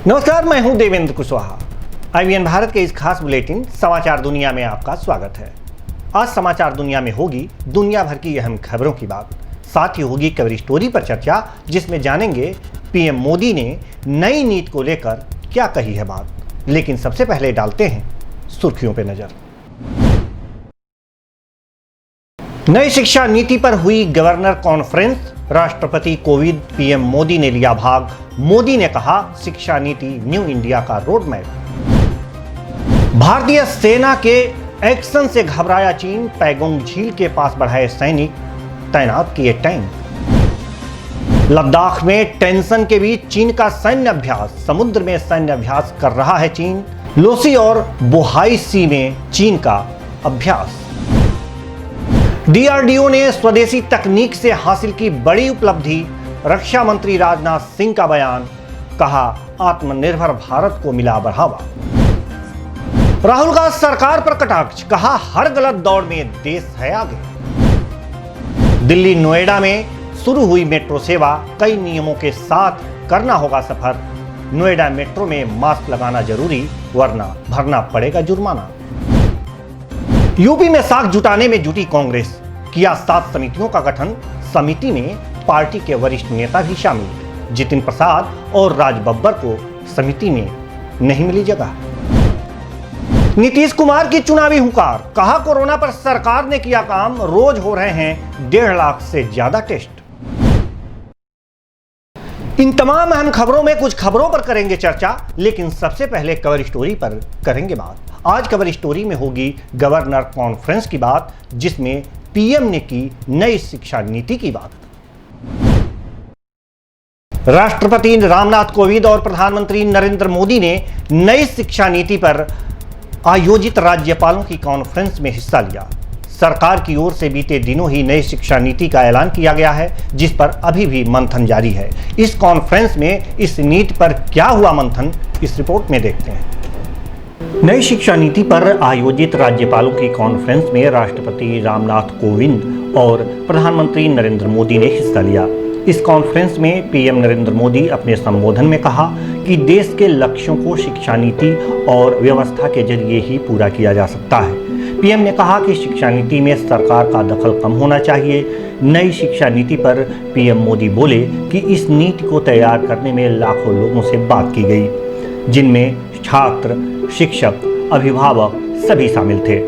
नमस्कार, मैं हूं देवेंद्र कुशवाहा। IBN भारत के इस खास बुलेटिन समाचार दुनिया में आपका स्वागत है। आज समाचार दुनिया में होगी दुनिया भर की अहम खबरों की बात, साथ ही होगी कवर स्टोरी पर चर्चा, जिसमें जानेंगे पीएम मोदी ने नई नीति को लेकर क्या कही है बात। लेकिन सबसे पहले डालते हैं सुर्खियों पर नजर। नई शिक्षा नीति पर हुई गवर्नर कॉन्फ्रेंस, राष्ट्रपति कोविंद, पीएम मोदी ने लिया भाग। मोदी ने कहा, शिक्षा नीति न्यू इंडिया का रोड मैप। भारतीय सेना के एक्शन से घबराया चीन, पैगोंग झील के पास बढ़ाए सैनिक, तैनात किए टैंक। लद्दाख में टेंशन के बीच चीन का सैन्य अभ्यास, समुद्र में सैन्य अभ्यास कर रहा है चीन। लोसी और बोहाई सी में चीन का अभ्यास। DRDO ने स्वदेशी तकनीक से हासिल की बड़ी उपलब्धि, रक्षा मंत्री राजनाथ सिंह का बयान, कहा आत्मनिर्भर भारत को मिला बढ़ावा। राहुल का सरकार पर कटाक्ष, कहा हर गलत दौड़ में देश है आगे। दिल्ली नोएडा में शुरू हुई मेट्रो सेवा, कई नियमों के साथ करना होगा सफर। नोएडा मेट्रो में मास्क लगाना जरूरी, वरना भरना पड़ेगा जुर्माना। यूपी में साख जुटाने में जुटी कांग्रेस, किया 7 समितियों का गठन। समिति में पार्टी के वरिष्ठ नेता भी शामिल। जितिन प्रसाद और राज बब्बर को समिति में नहीं मिली जगह। नीतीश कुमार की चुनावी हुंकार, कहा कोरोना पर सरकार ने किया काम, रोज हो रहे हैं 1.5 लाख से ज्यादा टेस्ट। इन तमाम अहम खबरों में कुछ खबरों पर करेंगे चर्चा, लेकिन सबसे पहले कवर स्टोरी पर करेंगे बात। आज कवर स्टोरी में होगी गवर्नर कॉन्फ्रेंस की बात, जिसमें पीएम ने की नई शिक्षा नीति की बात। राष्ट्रपति रामनाथ कोविंद और प्रधानमंत्री नरेंद्र मोदी ने नई शिक्षा नीति पर आयोजित राज्यपालों की कॉन्फ्रेंस में हिस्सा लिया। सरकार की ओर से बीते दिनों ही नई शिक्षा नीति का ऐलान किया गया है, जिस पर अभी भी मंथन जारी है। इस कॉन्फ्रेंस में इस नीति पर क्या हुआ मंथन, इस रिपोर्ट में देखते हैं। नई शिक्षा नीति पर आयोजित राज्यपालों की कॉन्फ्रेंस में राष्ट्रपति रामनाथ कोविंद और प्रधानमंत्री नरेंद्र मोदी ने हिस्सा लिया। इस कॉन्फ्रेंस में पीएम नरेंद्र मोदी अपने संबोधन में कहा कि देश के लक्ष्यों को शिक्षा नीति और व्यवस्था के जरिए ही पूरा किया जा सकता है। पीएम ने कहा कि शिक्षा नीति में सरकार का दखल कम होना चाहिए। नई शिक्षा नीति पर पीएम मोदी बोले कि इस नीति को तैयार करने में लाखों लोगों से बात की गई, जिनमें छात्र, शिक्षक, अभिभावक सभी शामिल थे।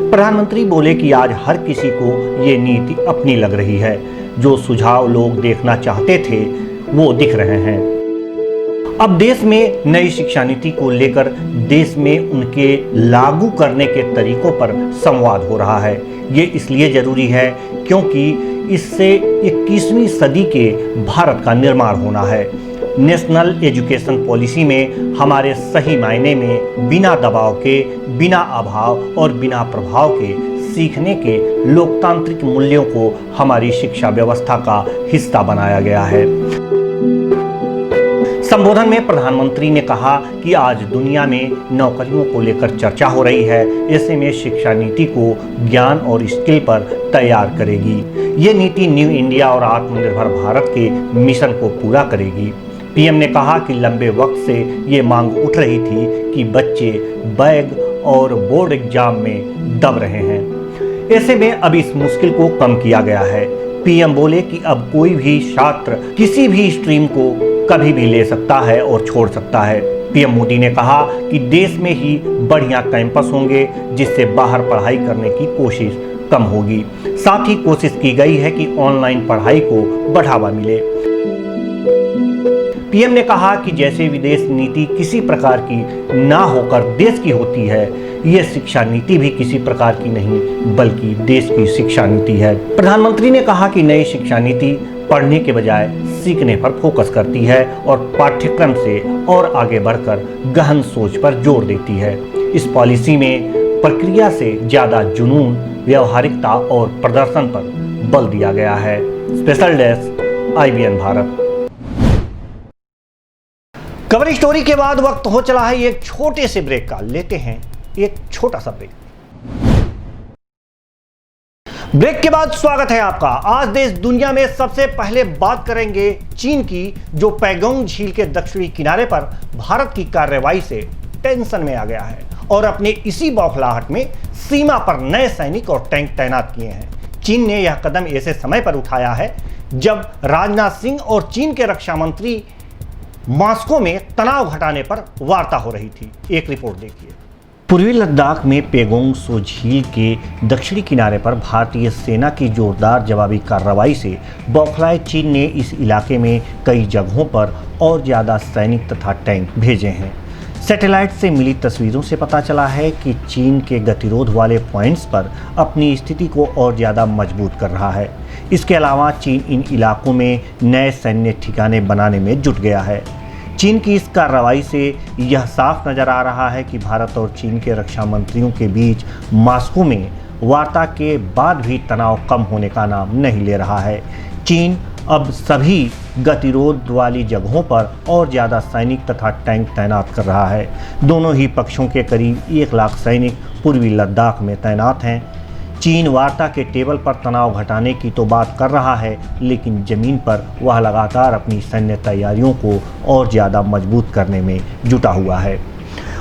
प्रधानमंत्री बोले कि आज हर किसी को ये नीति अपनी लग रही है। जो सुझाव लोग देखना चाहते थे वो दिख रहे हैं। अब देश में नई शिक्षा नीति को लेकर देश में उनके लागू करने के तरीकों पर संवाद हो रहा है। ये इसलिए जरूरी है क्योंकि इससे 21वीं सदी के भारत का निर्माण होना है। नेशनल एजुकेशन पॉलिसी में हमारे सही मायने में बिना दबाव के, बिना अभाव और बिना प्रभाव के सीखने के लोकतांत्रिक मूल्यों को हमारी शिक्षा व्यवस्था का हिस्सा बनाया गया है। संबोधन में प्रधानमंत्री ने कहा कि आज दुनिया में नौकरियों को लेकर चर्चा हो रही है। ऐसे में शिक्षा नीति को ज्ञान और स्किल पर तैयार करेगी। ये नीति न्यू इंडिया और आत्मनिर्भर भारत के मिशन को पूरा करेगी। पीएम ने कहा कि लंबे वक्त से ये मांग उठ रही थी कि बच्चे बैग और बोर्ड एग्जाम में दब रहे हैं। ऐसे में अब इस मुश्किल को कम किया गया है। पीएम बोले कि अब कोई भी छात्र किसी भी स्ट्रीम को कभी भी ले सकता है और छोड़ सकता है। पीएम मोदी ने कहा कि देश में ही बढ़िया कैंपस होंगे, जिससे बाहर पढ़ाई करने की कोशिश कम होगी। साथ ही कोशिश की गई है कि ऑनलाइन पढ़ाई को बढ़ावा मिले। पीएम ने कहा कि जैसे विदेश नीति किसी प्रकार की ना होकर देश की होती है, यह शिक्षा नीति भी किसी प्रकार की नहीं बल्कि देश की शिक्षा नीति है। प्रधानमंत्री ने कहा कि नई शिक्षा नीति पढ़ने के बजाय सीखने पर फोकस करती है और पाठ्यक्रम से और आगे बढ़कर गहन सोच पर जोर देती है। इस पॉलिसी में प्रक्रिया से ज्यादा जुनून, व्यवहारिकता और प्रदर्शन पर बल दिया गया है। Special desk, IBN Bharat. Cover story के बाद वक्त हो चला है एक छोटे से ब्रेक का। लेते हैं एक छोटा सा ब्रेक। ब्रेक के बाद स्वागत है आपका। आज देश दुनिया में सबसे पहले बात करेंगे चीन की, जो पैगोंग झील के दक्षिणी किनारे पर भारत की कार्रवाई से टेंशन में आ गया है और अपने इसी बौखलाहट में सीमा पर नए सैनिक और टैंक तैनात किए हैं। चीन ने यह कदम ऐसे समय पर उठाया है जब राजनाथ सिंह और चीन के रक्षा मंत्री मॉस्को में तनाव घटाने पर वार्ता हो रही थी। एक रिपोर्ट देखिए। पूर्वी लद्दाख में पैगोंग त्सो झील के दक्षिणी किनारे पर भारतीय सेना की जोरदार जवाबी कार्रवाई से बौखलाए चीन ने इस इलाके में कई जगहों पर और ज़्यादा सैनिक तथा टैंक भेजे हैं। सैटेलाइट से मिली तस्वीरों से पता चला है कि चीन के गतिरोध वाले पॉइंट्स पर अपनी स्थिति को और ज़्यादा मजबूत कर रहा है। इसके अलावा चीन इन इलाकों में नए सैन्य ठिकाने बनाने में जुट गया है। चीन की इस कार्रवाई से यह साफ नज़र आ रहा है कि भारत और चीन के रक्षा मंत्रियों के बीच मॉस्को में वार्ता के बाद भी तनाव कम होने का नाम नहीं ले रहा है। चीन अब सभी गतिरोध वाली जगहों पर और ज़्यादा सैनिक तथा टैंक तैनात कर रहा है। दोनों ही पक्षों के करीब 1 लाख सैनिक पूर्वी लद्दाख में तैनात हैं। चीन वार्ता के टेबल पर तनाव घटाने की तो बात कर रहा है, लेकिन ज़मीन पर वह लगातार अपनी सैन्य तैयारियों को और ज़्यादा मजबूत करने में जुटा हुआ है।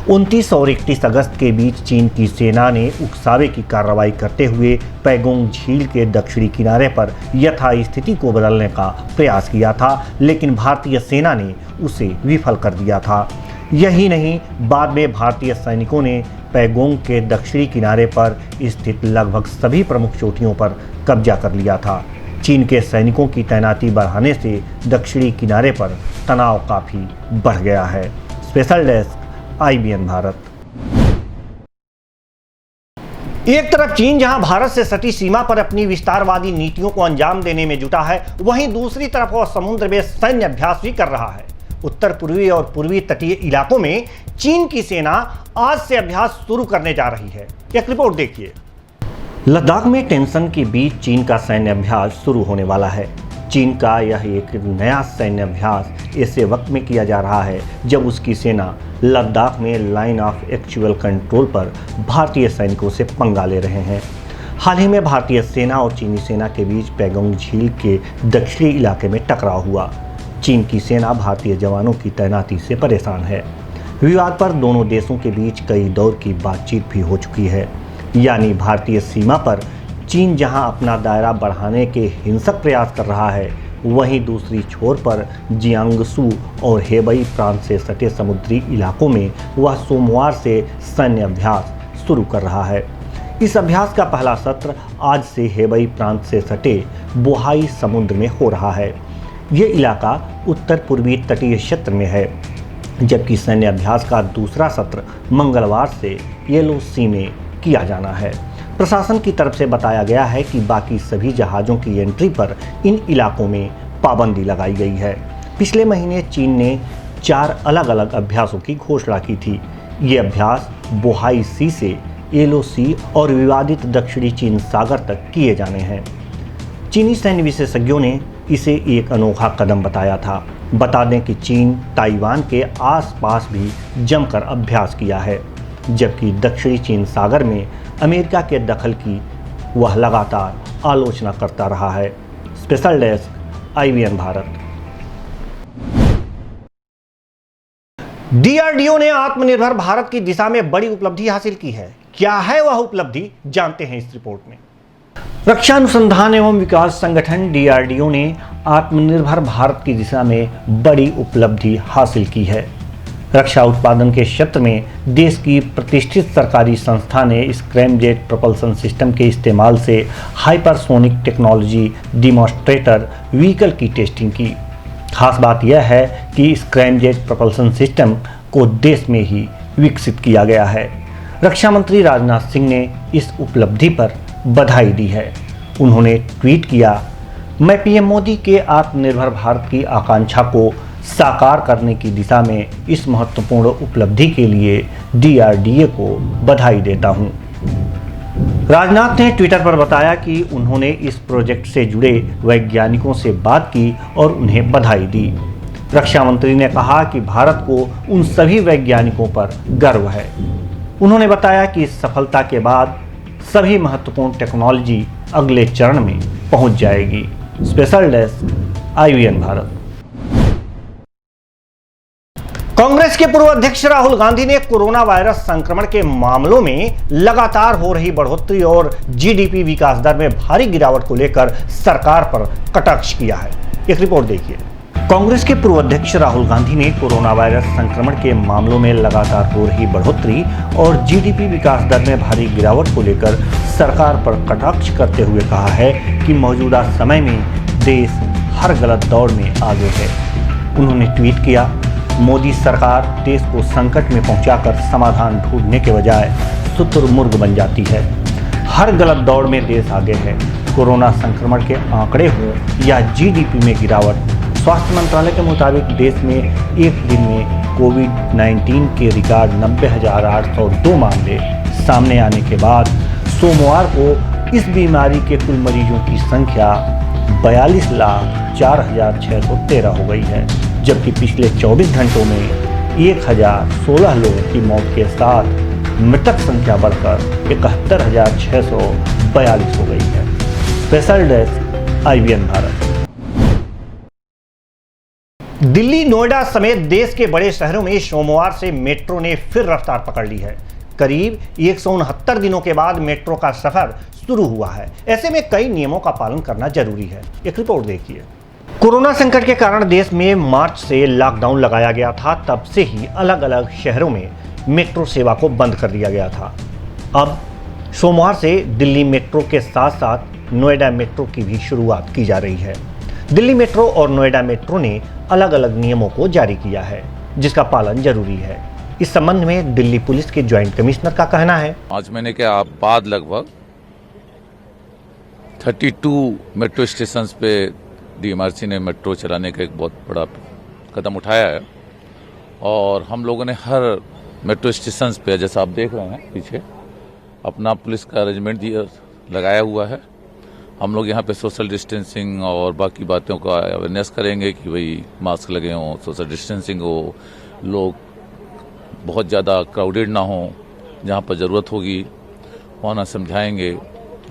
29 और 31 अगस्त के बीच चीन की सेना ने उकसावे की कार्रवाई करते हुए पैगोंग झील के दक्षिणी किनारे पर यथास्थिति को बदलने का प्रयास किया था, लेकिन भारतीय सेना ने उसे विफल कर दिया था। यही नहीं, बाद में भारतीय सैनिकों ने पैगोंग के दक्षिणी किनारे पर स्थित लगभग सभी प्रमुख चोटियों पर कब्जा कर लिया था। चीन के सैनिकों की तैनाती बढ़ाने से दक्षिणी किनारे पर तनाव काफ़ी बढ़ गया है। Special desk, IBN Bharat. एक तरफ चीन जहां भारत से सटी सीमा पर अपनी विस्तारवादी नीतियों को अंजाम देने में जुटा है, वहीं दूसरी तरफ वह समुद्र में सैन्य अभ्यास भी कर रहा है। उत्तर पूर्वी और पूर्वी तटीय इलाकों में चीन की सेना आज से अभ्यास शुरू करने जा रही है। एक रिपोर्ट देखिए। लद्दाख में टेंशन के बीच चीन का सैन्य अभ्यास शुरू होने वाला है। चीन का यह एक नया सैन्य अभ्यास ऐसे वक्त में किया जा रहा है जब उसकी सेना लद्दाख में लाइन ऑफ एक्चुअल कंट्रोल पर भारतीय सैनिकों से पंगा ले रहे हैं। हाल ही में भारतीय सेना और चीनी सेना के बीच पैगोंग झील के दक्षिणी इलाके में टकराव हुआ। चीन की सेना भारतीय जवानों की तैनाती से परेशान है। विवाद पर दोनों देशों के बीच कई दौर की बातचीत भी हो चुकी है। यानी भारतीय सीमा पर चीन जहां अपना दायरा बढ़ाने के हिंसक प्रयास कर रहा है, वहीं दूसरी छोर पर जियांगसू और हेबई प्रांत से सटे समुद्री इलाकों में वह सोमवार से सैन्य अभ्यास शुरू कर रहा है। इस अभ्यास का पहला सत्र आज से हेबई प्रांत से सटे बोहाई समुद्र में हो रहा है। ये इलाका उत्तर पूर्वी तटीय क्षेत्र में है, जबकि सैन्य अभ्यास का दूसरा सत्र मंगलवार से येलो सी में किया जाना है। प्रशासन की तरफ से बताया गया है कि बाकी सभी जहाज़ों की एंट्री पर इन इलाकों में पाबंदी लगाई गई है। पिछले महीने चीन ने 4 अलग अलग अभ्यासों की घोषणा की थी। ये अभ्यास बोहाई सी से येलो सी और विवादित दक्षिणी चीन सागर तक किए जाने हैं। चीनी सैन्य विशेषज्ञों ने इसे एक अनोखा कदम बताया था। बता दें कि चीन ताइवान के आसपास भी जमकर अभ्यास किया है, जबकि दक्षिणी चीन सागर में अमेरिका के दखल की वह लगातार आलोचना करता रहा है। Special desk, IBN Bharat. DRDO ने आत्मनिर्भर भारत की दिशा में बड़ी उपलब्धि हासिल की है। क्या है वह उपलब्धि, जानते हैं इस रिपोर्ट में। रक्षा अनुसंधान एवं विकास संगठन DRDO ने आत्मनिर्भर भारत की दिशा में बड़ी उपलब्धि हासिल की है। रक्षा उत्पादन के क्षेत्र में देश की प्रतिष्ठित सरकारी संस्था ने स्क्रैमजेट प्रोपल्सन सिस्टम के इस्तेमाल से हाइपरसोनिक टेक्नोलॉजी डिमॉन्स्ट्रेटर व्हीकल की टेस्टिंग की। खास बात यह है कि स्क्रैमजेट प्रोपल्सन सिस्टम को देश में ही विकसित किया गया है। रक्षा मंत्री राजनाथ सिंह ने इस उपलब्धि पर बधाई दी है। उन्होंने ट्वीट किया, मैं PM मोदी के आत्मनिर्भर भारत की आकांक्षा को साकार करने की दिशा में इस महत्वपूर्ण उपलब्धि के लिए DRDO को बधाई देता हूं। राजनाथ ने ट्विटर पर बताया कि उन्होंने इस प्रोजेक्ट से जुड़े वैज्ञानिकों से बात की और उन्हें बधाई दी। रक्षा मंत्री ने कहा कि भारत को उन सभी वैज्ञानिकों पर गर्व है। उन्होंने बताया कि इस सफलता के बाद सभी महत्वपूर्ण टेक्नोलॉजी अगले चरण में पहुंच जाएगी। Special desk IVN Bharat. Congress के पूर्व अध्यक्ष राहुल गांधी ने कोरोना वायरस संक्रमण के मामलों में लगातार हो रही बढ़ोतरी और GDP विकास दर में भारी गिरावट को लेकर सरकार पर कटाक्ष किया है। एक रिपोर्ट देखिए। कांग्रेस के पूर्व अध्यक्ष राहुल गांधी ने कोरोना वायरस संक्रमण के मामलों में लगातार हो रही बढ़ोतरी और GDP विकास दर में भारी गिरावट को लेकर सरकार पर कटाक्ष करते हुए कहा है कि मौजूदा समय में देश हर गलत दौड़ में आगे है। उन्होंने ट्वीट किया, मोदी सरकार देश को संकट में पहुंचाकर समाधान ढूंढने के बजाय शुतुरमुर्ग बन जाती है। हर गलत दौड़ में देश आगे है। कोरोना संक्रमण के आंकड़े हों या GDP में गिरावट, स्वास्थ्य मंत्रालय के मुताबिक देश में एक दिन में कोविड-19 के रिकॉर्ड 90,802 मामले सामने आने के बाद सोमवार को इस बीमारी के कुल मरीजों की संख्या 42,04,613 हो गई है, जबकि पिछले 24 घंटों में 1,016 लोगों की मौत के साथ मृतक संख्या बढ़कर 71,642 हो गई है। Special desk IVN Bharat. Delhi, Noida समेत देश के बड़े शहरों में सोमवार से मेट्रो ने फिर रफ्तार पकड़ ली है। करीब 169 दिनों के बाद मेट्रो का सफर शुरू हुआ है। ऐसे में कई नियमों का पालन करना जरूरी है। एक रिपोर्ट देखिए। कोरोना संकट के कारण देश में मार्च से लॉकडाउन लगाया गया था। तब से ही अलग अलग शहरों में मेट्रो सेवा को बंद कर दिया गया था। अब सोमवार से दिल्ली मेट्रो के साथ साथ नोएडा मेट्रो की भी शुरुआत की जा रही है। दिल्ली मेट्रो और नोएडा मेट्रो ने अलग अलग नियमों को जारी किया है, जिसका पालन जरूरी है। इस संबंध में दिल्ली पुलिस के ज्वाइंट कमिश्नर का कहना है, 5 महीने के बाद लगभग 32 मेट्रो स्टेशन पे DMRC ने मेट्रो चलाने का एक बहुत बड़ा कदम उठाया है और हम लोगों ने हर मेट्रो स्टेशन पे, जैसा आप देख रहे हैं पीछे, अपना पुलिस का अरेंजमेंट लगाया हुआ है। हम लोग यहाँ पे सोशल डिस्टेंसिंग और बाकी बातों का अवेयरनेस करेंगे कि भाई मास्क लगे हों, सोशल डिस्टेंसिंग हो, लोग बहुत ज़्यादा क्राउडेड ना हो, जहाँ पर ज़रूरत होगी वहाँ ना समझाएंगे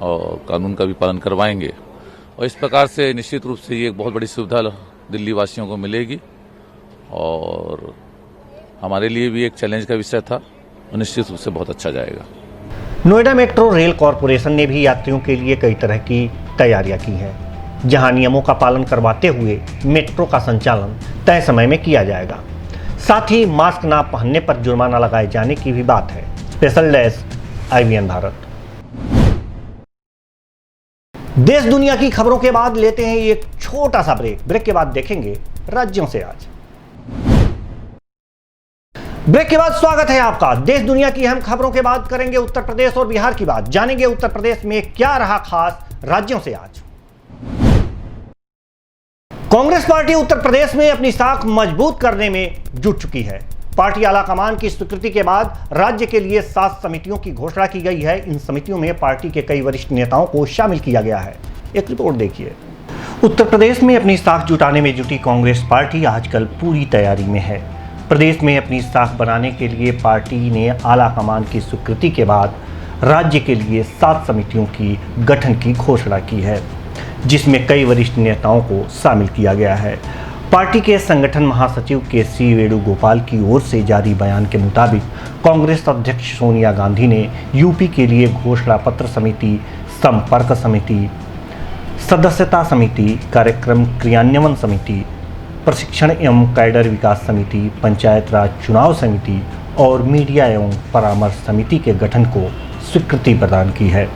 और कानून का भी पालन करवाएंगे। और इस प्रकार से निश्चित रूप से ये एक बहुत बड़ी सुविधा दिल्ली वासियों को मिलेगी और हमारे लिए भी एक चैलेंज का विषय था और निश्चित रूप से बहुत अच्छा जाएगा। नोएडा मेट्रो रेल कॉरपोरेशन ने भी यात्रियों के लिए कई तरह की तैयारियां की हैं, जहां नियमों का पालन करवाते हुए मेट्रो का संचालन तय समय में किया जाएगा। साथ ही मास्क ना पहनने पर जुर्माना लगाए जाने की भी बात है। Special desk IVN Bharat. देश दुनिया की खबरों के बाद लेते हैं एक छोटा सा ब्रेक के बाद देखेंगे राज्यों से आज। ब्रेक के बाद स्वागत है आपका। देश दुनिया की अहम खबरों के बाद करेंगे उत्तर प्रदेश और बिहार की बात। जानेंगे उत्तर प्रदेश में क्या रहा खास राज्यों से आज। कांग्रेस पार्टी उत्तर प्रदेश में अपनी साख मजबूत करने में जुट चुकी है। पार्टी आलाकमान की स्वीकृति के बाद राज्य के लिए 7 समितियों की घोषणा की गई है। इन समितियों में पार्टी के कई वरिष्ठ नेताओं को शामिल किया गया है। एक रिपोर्ट देखिए। उत्तर प्रदेश में अपनी साख जुटाने में जुटी कांग्रेस पार्टी आजकल पूरी तैयारी में है। प्रदेश में अपनी साख बनाने के लिए पार्टी ने आलाकमान की स्वीकृति के बाद राज्य के लिए 7 समितियों की गठन की घोषणा की है, जिसमें कई वरिष्ठ नेताओं को शामिल किया गया है। पार्टी के संगठन महासचिव KC वेणुगोपाल की ओर से जारी बयान के मुताबिक कांग्रेस अध्यक्ष सोनिया गांधी ने यूपी के लिए घोषणा पत्र समिति, संपर्क समिति, सदस्यता समिति, कार्यक्रम क्रियान्वयन समिति, प्रशिक्षण एवं कैडर विकास समिति, पंचायत राज चुनाव समिति और मीडिया एवं परामर्श समिति के गठन को स्वीकृति प्रदान की है।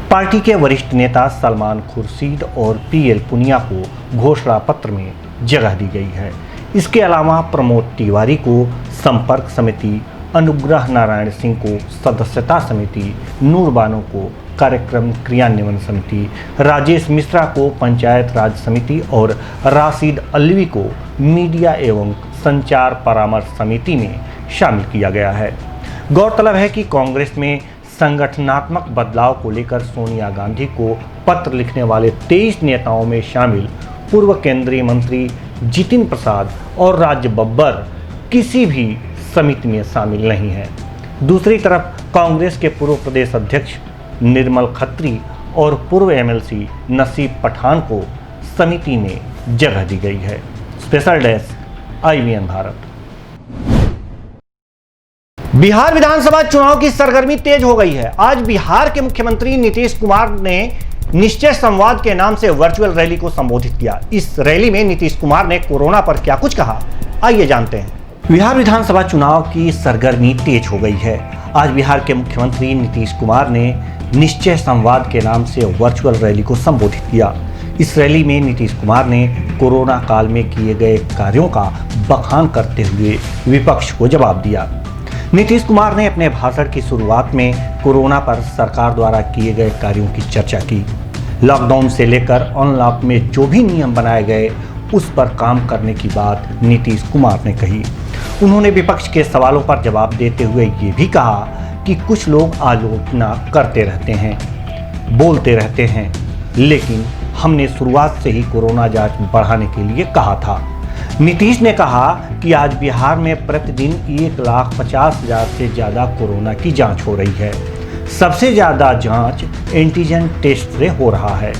पार्टी के वरिष्ठ नेता सलमान खुर्शीद और PL पुनिया को घोषणा पत्र में जगह दी गई है। इसके अलावा प्रमोद तिवारी को संपर्क समिति, अनुग्रह नारायण सिंह को सदस्यता समिति, नूर बानो को कार्यक्रम क्रियान्वयन समिति, राजेश मिश्रा को पंचायत राज समिति और राशिद अलवी को मीडिया एवं संचार परामर्श समिति में शामिल किया गया है। गौरतलब है कि कांग्रेस में संगठनात्मक बदलाव को लेकर सोनिया गांधी को पत्र लिखने वाले 23 नेताओं में शामिल पूर्व केंद्रीय मंत्री जितिन प्रसाद और राज बब्बर किसी भी समिति में शामिल नहीं है। दूसरी तरफ कांग्रेस के पूर्व प्रदेश अध्यक्ष निर्मल खत्री और पूर्व एमएलसी नसीब पठान को समिति में जगह दी गई है। Special desk IBN Bharat. Bihar विधानसभा चुनाव की सरगर्मी तेज हो गई है। आज बिहार के मुख्यमंत्री नीतीश कुमार ने निश्चय संवाद के नाम से वर्चुअल रैली को संबोधित किया। इस रैली में नीतीश कुमार ने कोरोना पर क्या कुछ कहा, आइए जानते हैं। बिहार विधानसभा चुनाव की सरगर्मी तेज हो गई है। आज बिहार के मुख्यमंत्री नीतीश कुमार ने निश्चय संवाद के नाम से वर्चुअल रैली को संबोधित किया। इस रैली में नीतीश कुमार ने कोरोना काल में किए गए कार्यों का बखान करते हुए विपक्ष को जवाब दिया। नीतीश कुमार ने अपने भाषण की शुरुआत में कोरोना पर सरकार द्वारा किए गए कार्यों की चर्चा की। लॉकडाउन से लेकर अनलॉक में जो भी नियम बनाए गए उस पर काम करने की बात नीतीश कुमार ने कही। उन्होंने विपक्ष के सवालों पर जवाब देते हुए ये भी कहा कि कुछ लोग आलोचना करते रहते हैं, बोलते रहते हैं, लेकिन हमने शुरुआत से ही कोरोना जांच बढ़ाने के लिए कहा था। नीतीश ने कहा कि आज बिहार में प्रतिदिन 1,50,000 से ज़्यादा कोरोना की जांच हो रही है। सबसे ज़्यादा जांच एंटीजन टेस्ट से हो रहा है।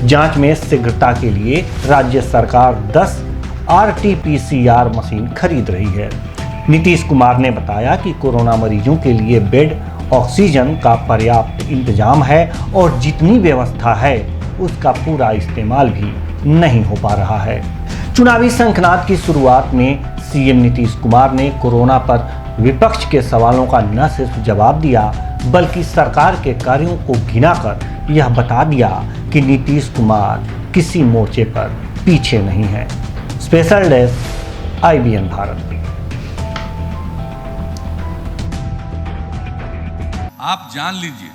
जांच में शीघ्रता के लिए राज्य सरकार 10 RT-PCR मशीन खरीद रही है। नीतीश कुमार ने बताया कि कोरोना मरीजों के लिए बेड, ऑक्सीजन का पर्याप्त इंतजाम है और जितनी व्यवस्था है उसका पूरा इस्तेमाल भी नहीं हो पा रहा है। चुनावी शंखनाद की शुरुआत में सीएम नीतीश कुमार ने कोरोना पर विपक्ष के सवालों का न सिर्फ जवाब दिया बल्कि सरकार के कार्यों को गिनाकर यह बता दिया कि नीतीश कुमार किसी मोर्चे पर पीछे नहीं है। Special desk IBN Bharat. आप जान लीजिए,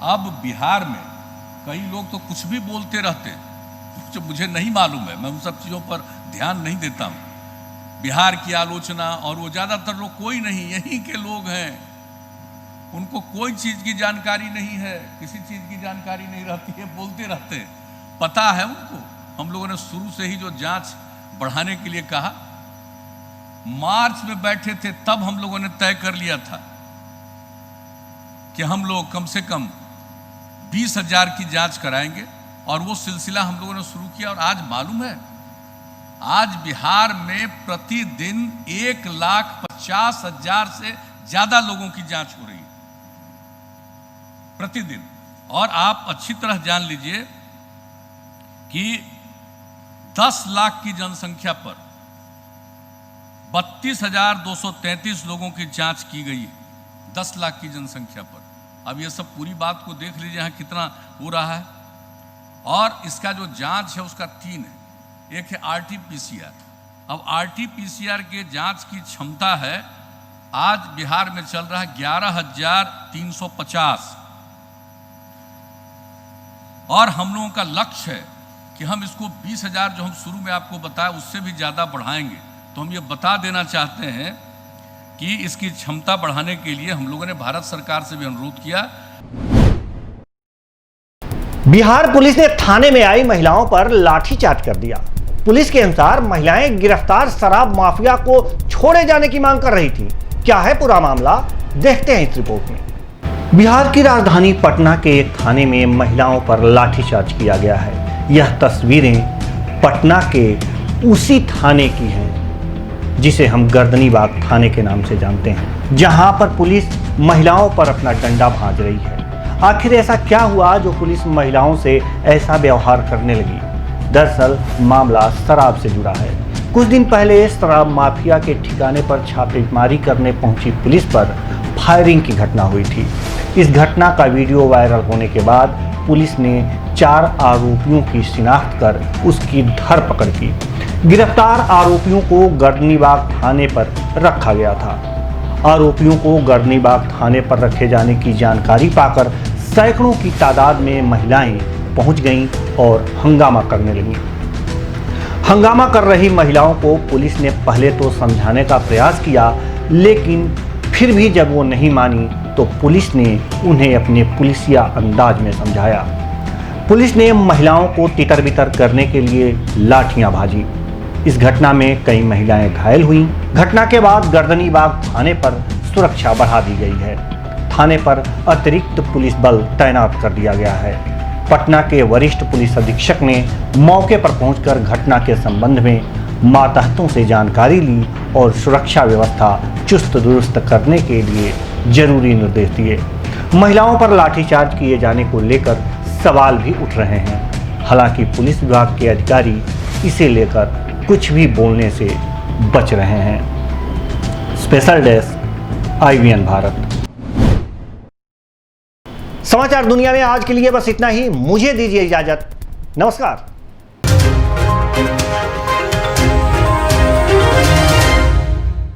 अब बिहार में कई लोग तो कुछ भी बोलते रहते हैं जो मुझे नहीं मालूम है, मैं उन सब चीज़ों पर ध्यान नहीं देता हूँ। बिहार की आलोचना, और वो ज़्यादातर लोग कोई नहीं, यहीं के लोग हैं, उनको कोई चीज़ की जानकारी नहीं है, किसी चीज़ की जानकारी नहीं रहती है, बोलते रहते हैं। पता है उनको, हम लोगों ने शुरू से ही जो जांच बढ़ाने के लिए कहा, मार्च में बैठे थे तब हम लोगों ने तय कर लिया था कि हम लोग कम से कम 20,000 की जांच कराएंगे, और वो सिलसिला हम लोगों ने शुरू किया। और आज मालूम है, आज बिहार में प्रतिदिन 1,50,000 से ज्यादा लोगों की जांच हो रही है प्रतिदिन। और आप अच्छी तरह जान लीजिए कि 10 लाख की जनसंख्या पर 32,233 लोगों की जांच की गई है, 10 लाख की जनसंख्या पर। अब ये सब पूरी बात को देख लीजिए यहाँ कितना हो रहा है। और इसका जो जांच है उसका 3 है, एक है RT-PCR। अब RT-PCR के जांच की क्षमता है, आज बिहार में चल रहा है 11,350, और हम लोगों का लक्ष्य है कि हम इसको 20,000 जो हम शुरू में आपको बताया उससे भी ज़्यादा बढ़ाएंगे। तो हम ये बता देना चाहते हैं कि इसकी क्षमता बढ़ाने के लिए हम लोगों ने भारत सरकार से भी अनुरोध किया। बिहार पुलिस ने थाने में आई महिलाओं पर लाठीचार्ज कर दिया। पुलिस के अनुसार महिलाएं गिरफ्तार शराब माफिया को छोड़े जाने की मांग कर रही थी। क्या है पूरा मामला, देखते हैं इस रिपोर्ट में। बिहार की राजधानी पटना के एक थाने में महिलाओं पर लाठीचार्ज किया गया है। यह तस्वीरें पटना के उसी थाने की हैं जिसे हम गर्दनीबाग थाने के नाम से जानते हैं, जहां पर पुलिस महिलाओं पर अपना डंडा भांज रही है। आखिर ऐसा क्या हुआ जो पुलिस महिलाओं से ऐसा व्यवहार करने लगी? दरअसल मामला शराब से जुड़ा है। कुछ दिन पहले शराब माफिया के ठिकाने पर छापेमारी करने पहुंची पुलिस पर फायरिंग की घटना हुई थी। इस घटना का वीडियो वायरल होने के बाद पुलिस ने 4 आरोपियों की शिनाख्त कर उसकी धरपकड़ की। गिरफ्तार आरोपियों को गर्दनीबाग थाने पर रखा गया था। आरोपियों को गर्दनीबाग थाने पर रखे जाने की जानकारी पाकर सैकड़ों की तादाद में महिलाएं पहुंच गईं और हंगामा करने लगीं। हंगामा कर रही महिलाओं को पुलिस ने पहले तो समझाने का प्रयास किया, लेकिन फिर भी जब वो नहीं मानी तो पुलिस ने उन्हें अपने पुलिसिया अंदाज में समझाया। पुलिस ने महिलाओं को तितर बितर करने के लिए लाठियां भाजी। इस घटना में कई महिलाएं घायल हुईं। घटना के बाद गर्दनीबाग थाने पर सुरक्षा बढ़ा दी गई है। थाने पर अतिरिक्त पुलिस बल तैनात कर दिया गया है। पटना के वरिष्ठ पुलिस अधीक्षक ने मौके पर पहुंचकर घटना के संबंध में मातहतों से जानकारी ली और सुरक्षा व्यवस्था चुस्त दुरुस्त करने के लिए जरूरी निर्देश दिए। महिलाओं पर लाठीचार्ज किए जाने को लेकर सवाल भी उठ रहे हैं। हालांकि पुलिस विभाग के अधिकारी इसे लेकर कुछ भी बोलने से बच रहे हैं। Special desk IVN Bharat. समाचार दुनिया में आज के लिए बस इतना ही। मुझे दीजिए इजाजत। नमस्कार।